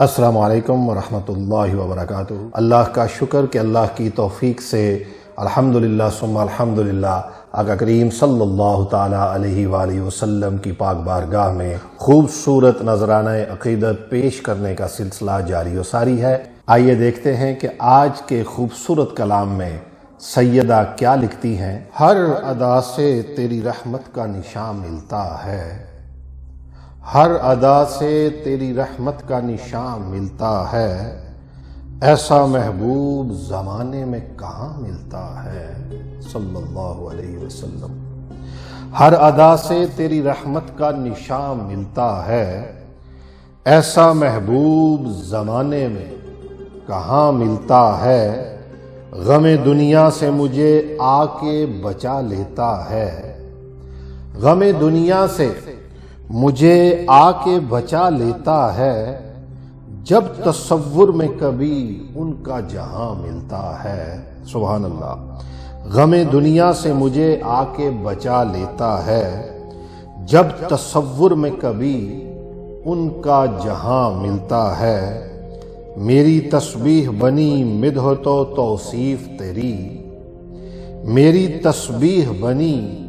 السلام علیکم ورحمۃ اللہ وبرکاتہ۔ اللہ کا شکر کہ اللہ کی توفیق سے الحمدللہ ثم الحمدللہ آقا کریم صلی اللہ تعالیٰ علیہ وآلہ وسلم کی پاک بارگاہ میں خوبصورت نذرانہ عقیدت پیش کرنے کا سلسلہ جاری و ساری ہے۔ آئیے دیکھتے ہیں کہ آج کے خوبصورت کلام میں سیدہ کیا لکھتی ہیں۔ ہر ادا سے تیری رحمت کا نشان ملتا ہے، ہر ادا سے تیری رحمت کا نشان ملتا ہے، ایسا محبوب زمانے میں کہاں ملتا ہے صلی اللہ علیہ وسلم۔ ہر ادا سے تیری رحمت کا نشان ملتا ہے، ایسا محبوب زمانے میں کہاں ملتا ہے، غم دنیا سے مجھے آ کے بچا لیتا ہے، غم دنیا سے مجھے آ کے بچا لیتا ہے، جب تصور میں کبھی ان کا جہاں ملتا ہے۔ سبحان اللہ۔ غم دنیا سے مجھے آ کے بچا لیتا ہے، جب تصور میں کبھی ان کا جہاں ملتا ہے، میری تسبیح بنی مدحت و توصیف تیری، میری تسبیح بنی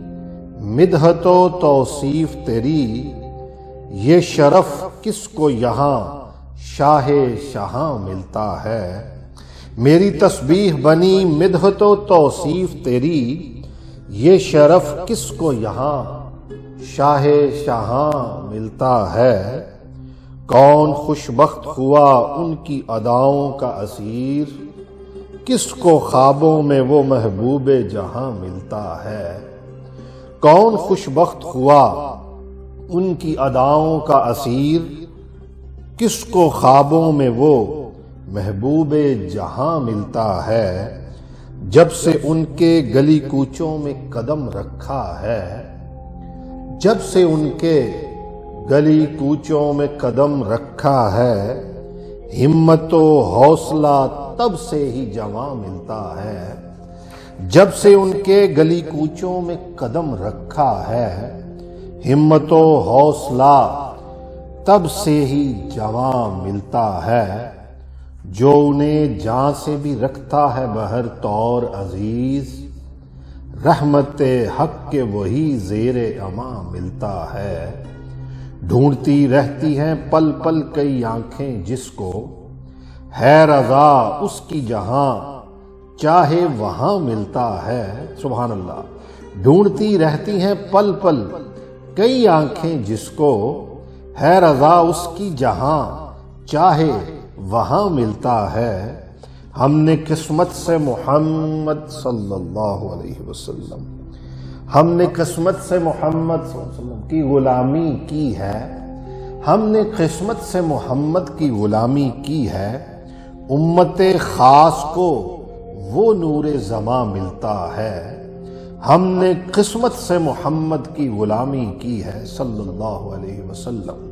مدحت و توصیف تیری، یہ شرف کس کو یہاں شاہ شہاں ملتا ہے، میری تسبیح بنی مدحت و توصیف تیری، یہ شرف کس کو یہاں شاہ شہاں ملتا ہے، کون خوش بخت ہوا ان کی اداؤں کا اسیر، کس کو خوابوں میں وہ محبوب جہاں ملتا ہے، کون خوش بخت ہوا ان کی اداؤں کا اسیر، کس کو خوابوں میں وہ محبوب جہاں ملتا ہے، جب سے ان کے گلی کوچوں میں قدم رکھا ہے، جب سے ان کے گلی کوچوں میں قدم رکھا ہے، ہمت و حوصلہ تب سے ہی جواں ملتا ہے، جب سے ان کے گلی کوچوں میں قدم رکھا ہے، ہمت و حوصلہ تب سے ہی جواں ملتا ہے، جو انہیں جان سے بھی رکھتا ہے بہر طور عزیز، رحمت حق کے وہی زیر امان ملتا ہے، ڈھونڈتی رہتی ہیں پل پل کئی آنکھیں جس کو، ہے رضا اس کی جہاں چاہے وہاں ملتا ہے۔ سبحان اللہ۔ ڈھونڈتی رہتی ہیں پل پل کئی آنکھیں جس کو، ہے رضا اس کی جہاں چاہے وہاں ملتا ہے، ہم نے قسمت سے محمد صلی اللہ علیہ وسلم، ہم نے قسمت سے محمد صلی اللہ علیہ وسلم کی غلامی کی ہے، ہم نے قسمت سے محمد کی غلامی کی ہے، امت خاص کو وہ نور زماں ملتا ہے، ہم نے قسمت سے محمد کی غلامی کی ہے صلی اللہ علیہ وسلم،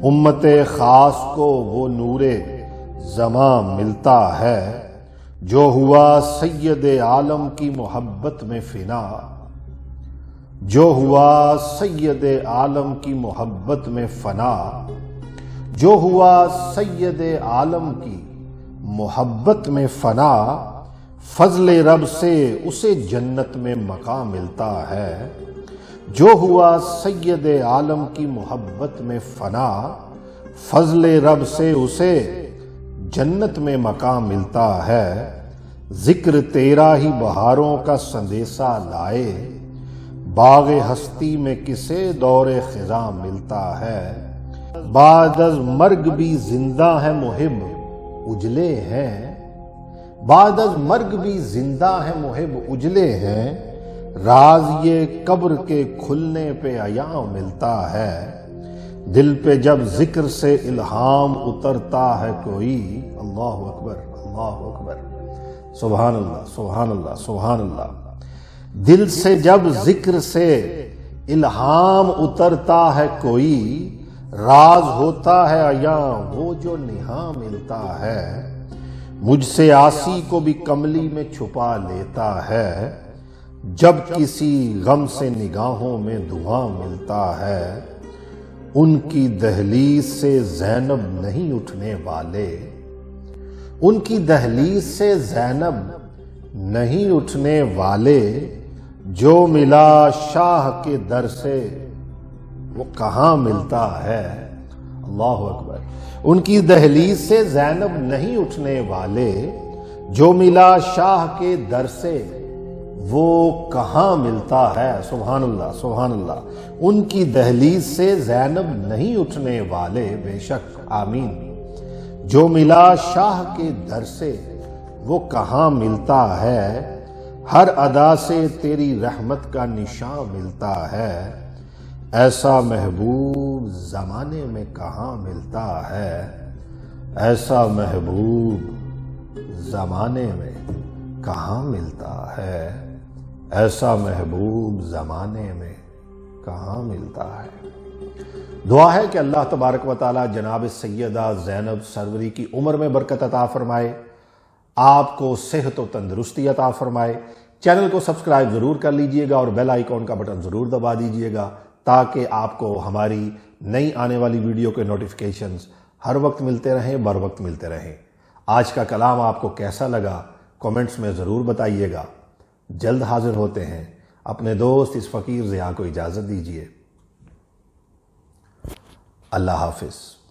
امت خاص کو وہ نور زماں ملتا ہے، جو ہوا سید عالم کی محبت میں فنا، جو ہوا سید عالم کی محبت میں فنا، جو ہوا سید عالم کی محبت میں فنا، فضل رب سے اسے جنت میں مقام ملتا ہے، جو ہوا سید عالم کی محبت میں فنا، فضل رب سے اسے جنت میں مقام ملتا ہے، ذکر تیرا ہی بہاروں کا سندیسہ لائے، باغ ہستی میں کسے دور خزاں ملتا ہے، بعد از مرگ بھی زندہ ہے محب اجلے ہیں، بعد از مرگ بھی زندہ ہے محب اجلے ہیں، راز یہ قبر کے کھلنے پہ عیاں ملتا ہے، دل پہ جب ذکر سے الہام اترتا ہے کوئی، اللہ اکبر اللہ اکبر، سبحان اللہ سبحان اللہ سبحان اللہ، دل سے جب ذکر سے الہام اترتا ہے کوئی، راز ہوتا ہے عیاں وہ جو نہاں ملتا ہے، مجھ سے عاصی کو بھی کملی میں چھپا لیتا ہے، جب کسی غم سے نگاہوں میں دھواں ملتا ہے، ان کی دہلیز سے زینب نہیں اٹھنے والے، ان کی دہلیز سے زینب نہیں اٹھنے والے، جو ملا شاہ کے در سے وہ کہاں ملتا ہے۔ اللہ اکبر۔ ان کی دہلیز سے زینب نہیں اٹھنے والے، جو ملا شاہ کے در سے وہ کہاں ملتا ہے۔ سبحان اللہ سبحان اللہ۔ ان کی دہلیز سے زینب نہیں اٹھنے والے، بے شک آمین، جو ملا شاہ کے در سے وہ کہاں ملتا ہے۔ ہر ادا سے تیری رحمت کا نشان ملتا ہے، ایسا محبوب زمانے میں کہاں ملتا ہے، ایسا محبوب زمانے میں کہاں ملتا ہے، ایسا محبوب زمانے میں کہاں ملتا ہے۔ دعا ہے کہ اللہ تبارک و تعالی جناب سیدہ زینب سروری کی عمر میں برکت عطا فرمائے، آپ کو صحت و تندرستی عطا فرمائے۔ چینل کو سبسکرائب ضرور کر لیجئے گا اور بیل آئیکن کا بٹن ضرور دبا دیجئے گا تاکہ آپ کو ہماری نئی آنے والی ویڈیو کے نوٹیفیکیشنز ہر وقت ملتے رہیں، بر وقت ملتے رہیں۔ آج کا کلام آپ کو کیسا لگا کومنٹس میں ضرور بتائیے گا۔ جلد حاضر ہوتے ہیں، اپنے دوست اس فقیر ضیاء کو اجازت دیجئے۔ اللہ حافظ۔